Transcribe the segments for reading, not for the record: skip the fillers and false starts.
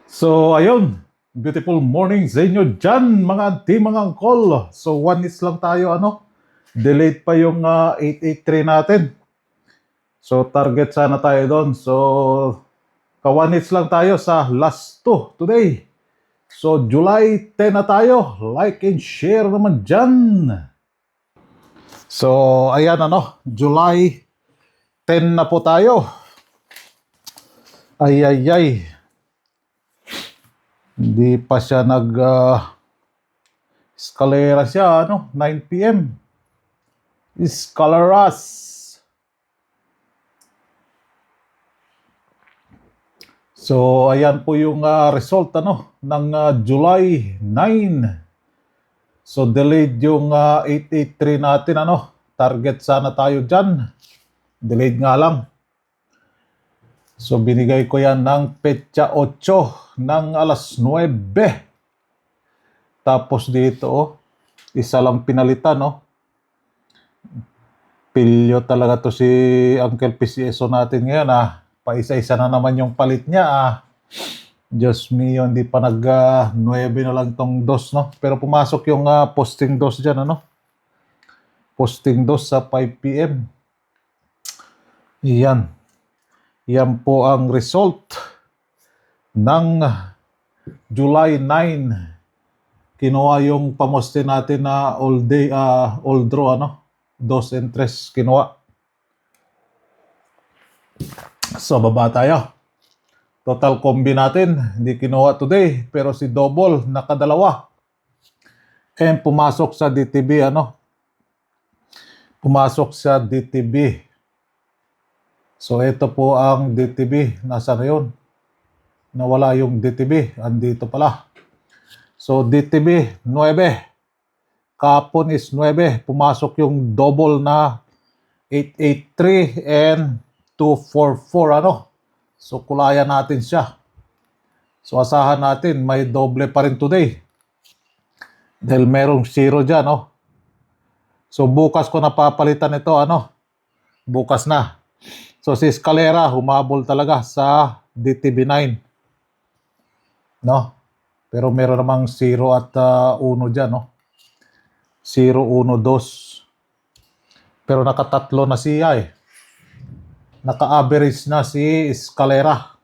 So, ayun. Beautiful morning sa inyo dyan, mga auntie, mga uncle. So, 1 is lang tayo, Delayed pa yung 883 natin. So, target sana tayo doon. So, ka-1 hits lang tayo sa last 2 today. So, July 10 na tayo. Like and share naman dyan. So, ayan, July 10 na po tayo. Ay, ay, ay. Hindi pa siya escalera siya, 9 p.m. Escaleras. So, ayan po yung result ng July 9. So, delayed yung 883 natin, Target sana tayo dyan. Delayed nga lang. So, binigay ko yan ng petsa 8 ng alas 9. Tapos dito, isa lang pinalitan, Pilyo talaga to si Uncle PCSO natin ngayon, Paisa-isa na naman yung palit niya, Diyos mio, hindi pa 9 na lang tong dos, Pero pumasok yung posting dos dyan, Posting dos sa 5 p.m. Yan. Yan po ang result ng July 9. Kinuha yung pamoste natin na all day, all draw, dos and tres kinuha. So, baba tayo. Total combi natin, hindi kinuha today, pero si double, nakadalawa. And pumasok sa DTB, Pumasok sa DTB. So, ito po ang DTB. Nasaan na yun? Nawala yung DTB. Andito pala. So, DTB, 9. Kapon is 9. Pumasok yung double na 883 and 244, So, kulayan natin siya. So, asahan natin, may doble pa rin today. Dahil merong 0 dyan, So, bukas ko napapalitan ito, Bukas na. So, si Escalera, humabol talaga sa DTB9. Pero meron namang 0 at 1 dyan, 0, 1, 2. Pero nakatatlo na siya, Naka-average na si Escalera.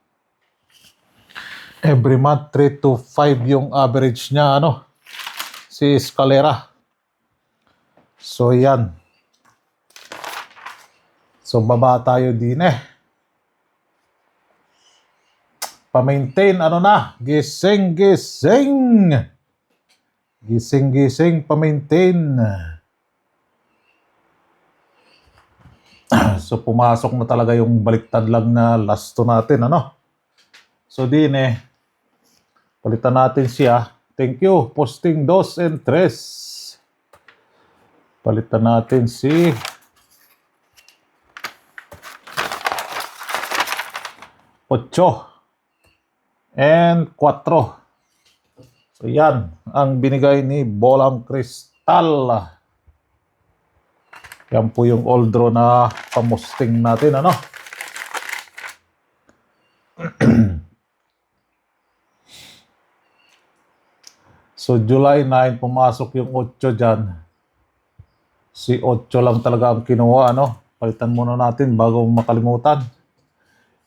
Every month, 3 to 5 yung average niya, si Escalera. So, yan. So, baba tayo din, Pa-maintain, Gising, gising. Gising, gising, pa-maintain. So, pumasok na talaga yung baliktad lang na last 2 natin, So, din, palitan natin siya. Thank you. Posting dos and tres. Palitan natin si Ocho and 4. So, yan ang binigay ni Bolang Kristal. Yan po yung all draw na pamusting natin, So, July 9, pumasok yung 8 dyan. Si 8 lang talaga ang kinuha, Palitan muna natin bago makalimutan.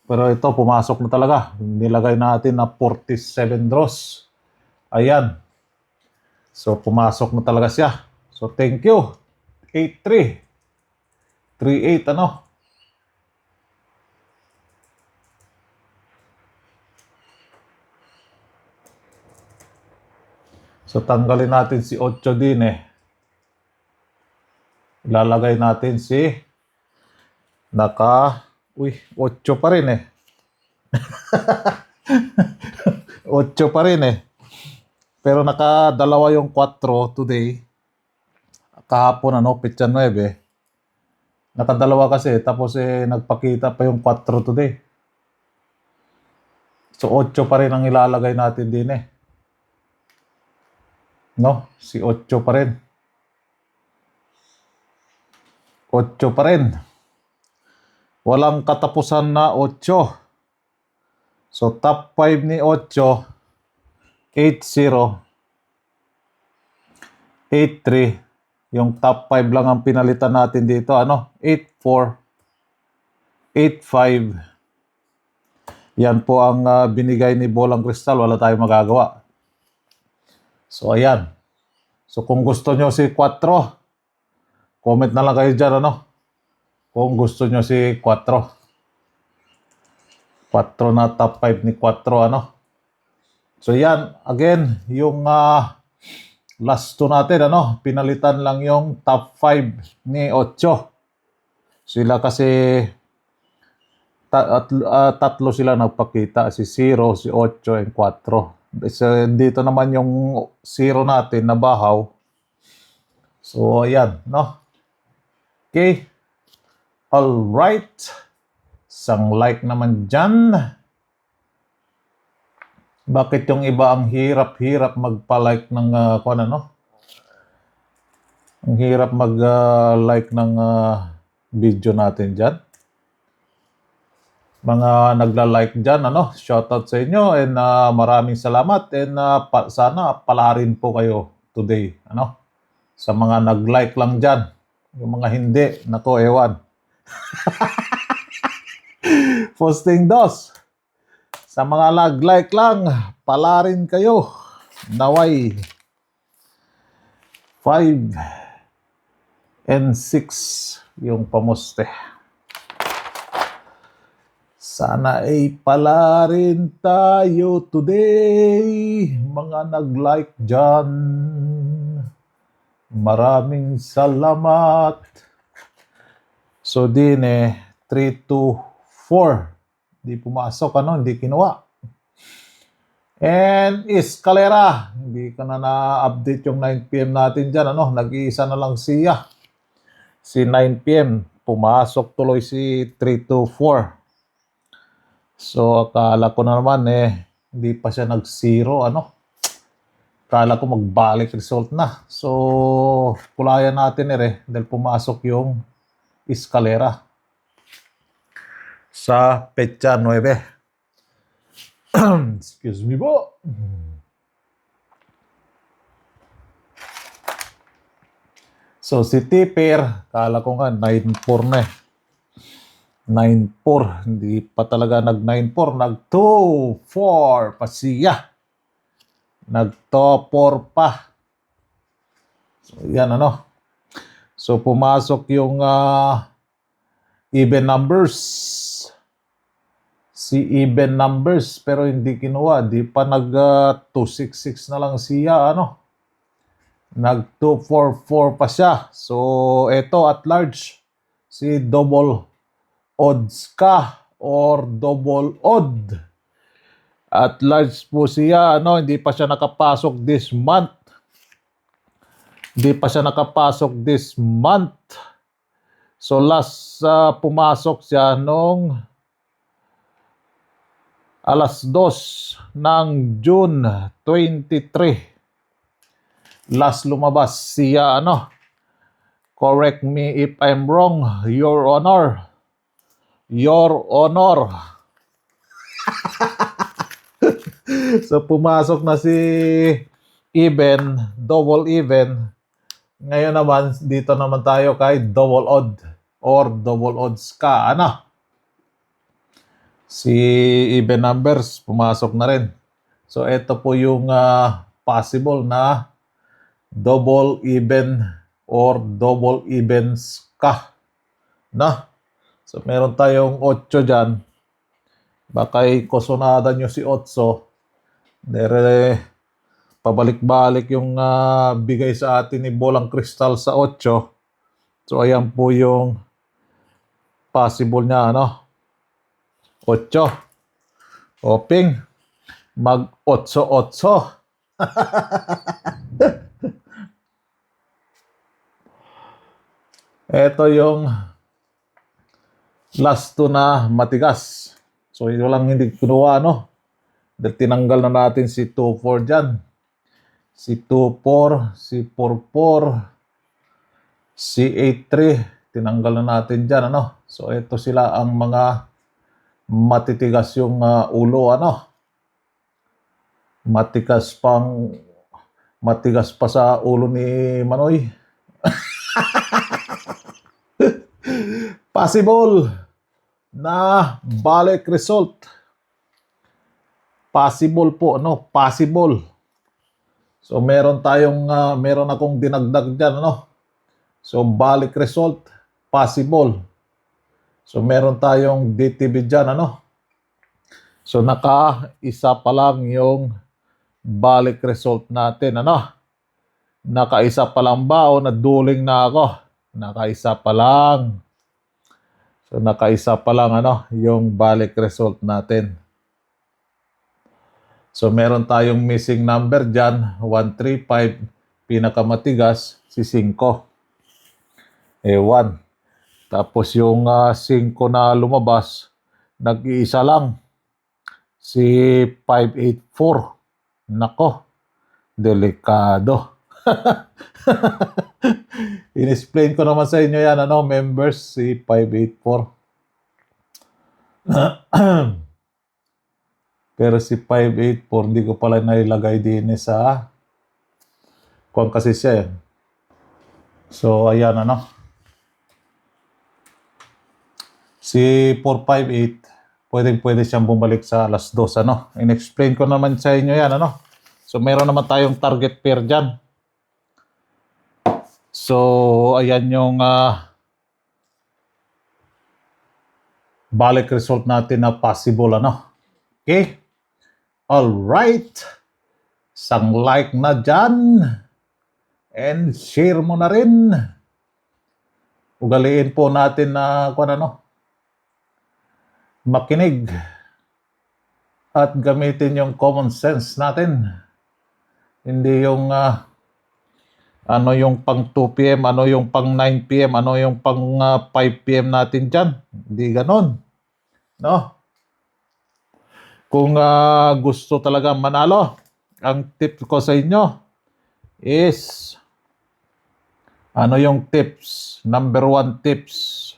Pero ito, pumasok na talaga. Nilagay natin na 47 draws. Ayan. So, pumasok na talaga siya. So, thank you. 8-3. 3-8, So, tanggalin natin si 8 din, Ilalagay natin si 8 pa rin, 8 pa rin, Pero nakadalawa yung 4 today. Kahapon, petsa 9. Nakadalawa kasi, tapos nagpakita pa yung 4 today. So, 8 pa rin ang ilalagay natin din, Si 8 pa rin. 8 pa rin. Walang katapusan na 8. So, top 5 ni 8, 8-0, 8-3. Yung top 5 lang ang pinalitan natin dito. 8-4, 8-5. Yan po ang binigay ni Bolang Kristal. Wala tayong magagawa. So, ayan. So, kung gusto nyo si 4, comment na lang kayo dyan, kung gusto nyo si 4. 4 na top 5 ni 4, So, yan. Again, yung last 2 natin, pinalitan lang yung top 5 ni 8. Sila kasi tatlo sila nagpakita, si 0, si 8, and 4. So, dito naman yung 0 natin na bahaw. So, ayan, Okay. Alright. Isang like naman dyan. Bakit yung iba ang hirap-hirap magpa-like ng Ang hirap mag-like ng video natin dyan. Mga nagla-like dyan, shoutout sa inyo and maraming salamat and sana palarin po kayo today, sa mga nag-like lang dyan. Yung mga hindi, nako, ewan. Posting dos. Sa mga nag-like lang, palarin kayo. Naway 5 and 6 yung pamuste. Sana ay palarin tayo today, mga nag-like dyan. Maraming salamat. So, 3, 2, 4. Hindi pumasok, hindi kinuha. And Escalera, hindi ka na na-update yung 9 PM natin dyan, nag-iisa na lang siya. Si 9 PM, pumasok tuloy si 3, 2, 4. So, akala ko na naman, hindi pa siya nag-0, Akala ko magbalik result na. So, kulayan natin dahil pumasok yung Escalera sa petsa 9. Excuse me po. So, si Tipper, akala ko nga 9-4 na 9-4. Hindi pa talaga nag-9-4. Nag-2-4 pa siya. Nag-2-4 pa. So, yan So, pumasok yung even numbers. Si even numbers, pero hindi kinuha. Di pa nag-266 na lang siya, Nag-244 pa siya. So, eto at large. Si double odds ka or double odd. At large po siya, hindi pa siya nakapasok this month. Hindi pa siya nakapasok this month. So last pumasok siya nung alas 2 ng June 23. Last lumabas siya, Correct me if I'm wrong, Your Honor. Your Honor. So, pumasok na si even, double even. Ngayon naman, dito naman tayo kay double odd or double odds ka, Si even numbers, pumasok na rin. So, ito po yung possible na double even or double evens ka, So, meron tayong 8 dyan. Baka kusonada nyo si 8. Pabalik-balik yung bigay sa atin ni Bolang Kristal sa 8. So, ayan po yung possible niya, 8. Hoping mag-8-8. Ito yung last 2 na matigas. So, ito lang hindi kinuha, Dahil tinanggal na natin si 2-4 dyan. Si 2-4, si 4-4, si 8-3. Tinanggal na natin dyan, So, ito sila ang mga matitigas yung ulo, ano? Matigas pa sa ulo ni Manoy. Possible na balik result. Possible po, ano? Possible. So meron akong dinagdag diyan, ano? So balik result, possible. So meron tayong DTB diyan, ano? So naka-isa pa lang yung balik result natin, ano? Naka-isa pa lang ba o naduling na ako? Naka-isa pa lang. So naka-isa pa lang, ano, yung balik result natin. So meron tayong missing number dyan, 135, pinakamatigas, si 5. 1. Tapos yung 5 na lumabas, nag-iisa lang, si 584. Nako, delikado. In-explain ko naman sa inyo yan, ano, members, si 584. Pero si 584, hindi ko pala nailagay din sa kung kasi siya. So, ayan, ano. Si 458, pwede siyang bumalik sa alas 2, ano. In-explain ko naman sa inyo yan, ano. So, meron naman tayong target pair dyan. So, ayan yung balik result natin na possible, ano. Okay? Alright. Isang like na dyan. And share mo na rin. Ugaliin po natin na makinig at gamitin yung common sense natin. Hindi yung ano yung pang 2 p.m., ano yung pang 9 p.m., ano yung pang 5 p.m. natin dyan. Hindi ganon. No? Kung gusto talaga manalo, ang tip ko sa inyo is, ano yung tips? Number 1 tips.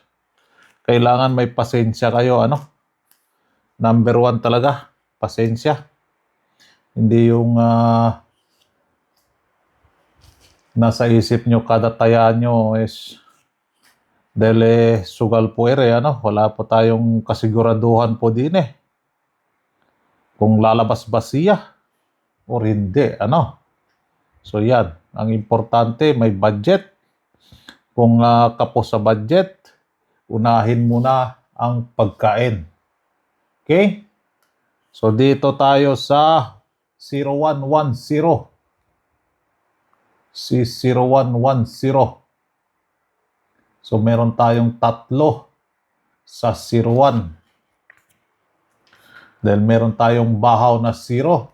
Kailangan may pasensya kayo, ano? Number 1 talaga, pasensya. Hindi yung nasa isip nyo kada taya nyo is dele sugal puere, ano? Wala po tayong kasiguraduhan po din eh. Kung lalabas ba siya or hindi, ano? So yan, ang importante may budget. Kung kapos sa budget, unahin muna ang pagkain. Okay? So dito tayo sa 0110. Si 0110. So meron tayong 3 sa 01. Then meron tayong bahaw na 0.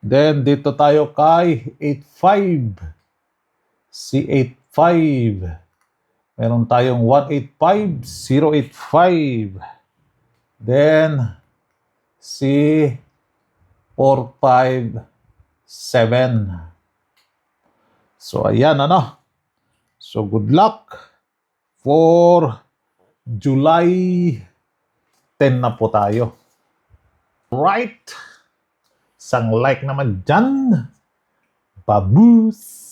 Then dito tayo kay 85. Si 85. Meron tayong 185, 085. Then si 457. So ayan, ano. So good luck for July 10 na po tayo. Right. Isang like naman dyan. Babus.